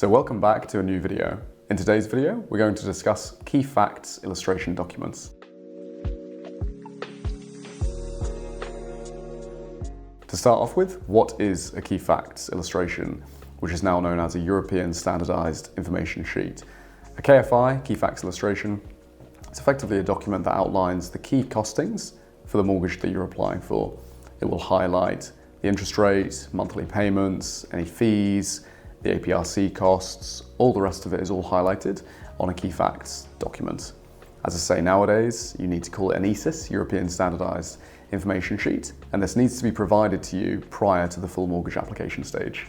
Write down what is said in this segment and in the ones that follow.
So welcome back to a new video. In today's video, we're going to discuss key facts illustration documents. To start off with, what is a key facts illustration, which is now known as a European standardized information sheet? A KFI, key facts illustration, is effectively a document that outlines the key costings for the mortgage that you're applying for. It will highlight the interest rate, monthly payments, any fees, the APRC costs, all the rest of it is all highlighted on a key facts document. As I say, nowadays, you need to call it an ESIS, European Standardized Information Sheet, and this needs to be provided to you prior to the full mortgage application stage.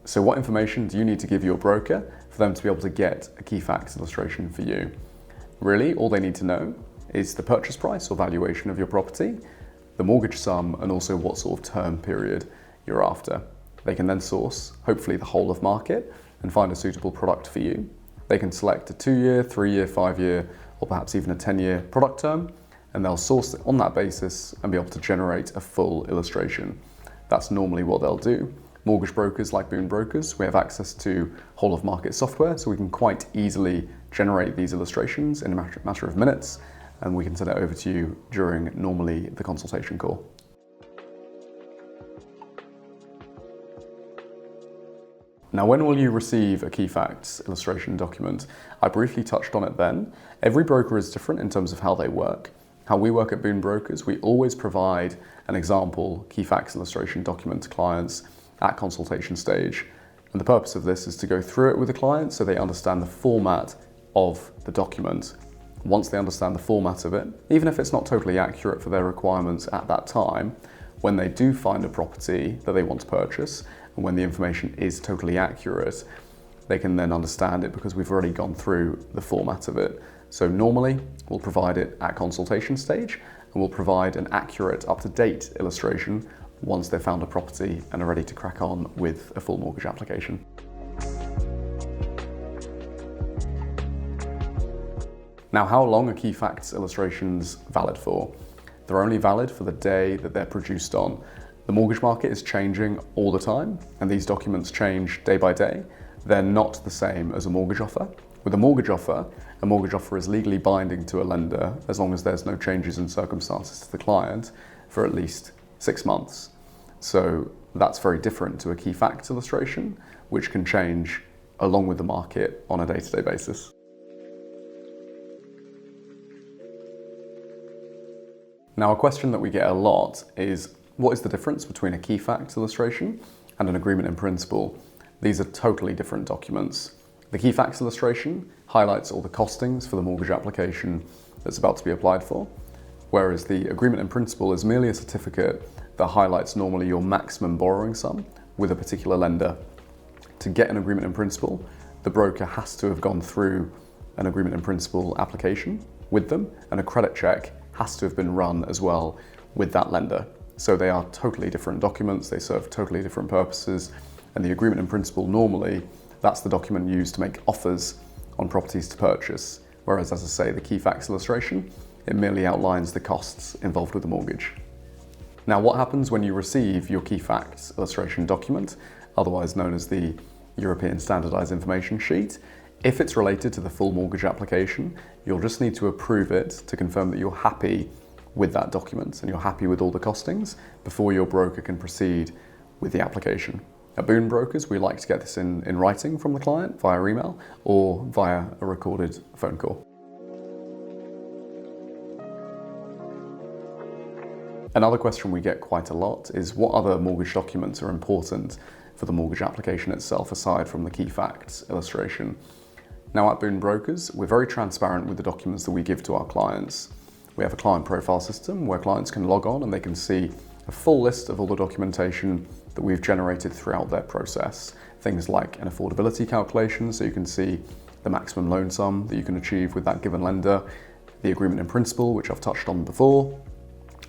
So what information do you need to give your broker for them to be able to get a key facts illustration for you? Really, all they need to know is the purchase price or valuation of your property, the mortgage sum, and also what sort of term period you're after. They can then source, hopefully, the whole of market and find a suitable product for you. They can select a 2-year, 3-year, 5-year, or perhaps even a 10-year product term, and they'll source it on that basis and be able to generate a full illustration. That's normally what they'll do. Mortgage brokers like Boon brokers, we have access to whole of market software, so we can quite easily generate these illustrations in a matter of minutes, and we can send it over to you during normally the consultation call. Now, when will you receive a key facts illustration document? I briefly touched on it then. Every broker is different in terms of how they work. How we work at Boon Brokers, we always provide an example key facts illustration document to clients at consultation stage. And the purpose of this is to go through it with the client so they understand the format of the document. Once they understand the format of it, even if it's not totally accurate for their requirements at that time, when they do find a property that they want to purchase, and when the information is totally accurate, they can then understand it because we've already gone through the format of it. So normally, we'll provide it at consultation stage, and we'll provide an accurate, up-to-date illustration once they've found a property and are ready to crack on with a full mortgage application. Now, how long are key facts illustrations valid for? They're only valid for the day that they're produced on. The mortgage market is changing all the time, and these documents change day by day. They're not the same as a mortgage offer. With a mortgage offer is legally binding to a lender as long as there's no changes in circumstances to the client for at least 6 months. So that's very different to a key facts illustration, which can change along with the market on a day-to-day basis. Now, a question that we get a lot is, what is the difference between a key facts illustration and an agreement in principle? These are totally different documents. The key facts illustration highlights all the costings for the mortgage application that's about to be applied for, whereas the agreement in principle is merely a certificate that highlights normally your maximum borrowing sum with a particular lender. To get an agreement in principle, the broker has to have gone through an agreement in principle application with them, and a credit check has to have been run as well with that lender. So they are totally different documents, they serve totally different purposes, and the agreement in principle normally, that's the document used to make offers on properties to purchase. Whereas, as I say, the key facts illustration, it merely outlines the costs involved with the mortgage. Now, what happens when you receive your key facts illustration document, otherwise known as the European Standardized Information Sheet? If it's related to the full mortgage application, you'll just need to approve it to confirm that you're happy with that document and you're happy with all the costings before your broker can proceed with the application. At Boon Brokers, we like to get this in writing from the client via email or via a recorded phone call. Another question we get quite a lot is, what other mortgage documents are important for the mortgage application itself aside from the key facts illustration? Now, at Boon Brokers, we're very transparent with the documents that we give to our clients. We have a client profile system where clients can log on and they can see a full list of all the documentation that we've generated throughout their process. Things like an affordability calculation, so you can see the maximum loan sum that you can achieve with that given lender, the agreement in principle, which I've touched on before,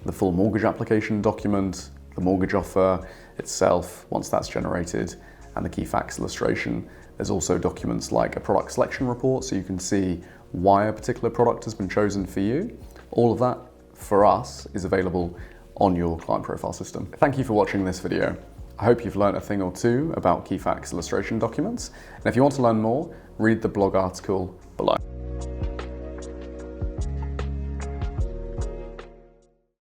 the full mortgage application document, the mortgage offer itself, once that's generated, and the key facts illustration. There's also documents like a product selection report, so you can see why a particular product has been chosen for you. All of that, for us, is available on your client profile system. Thank you for watching this video. I hope you've learned a thing or two about key facts illustration documents. And if you want to learn more, read the blog article below.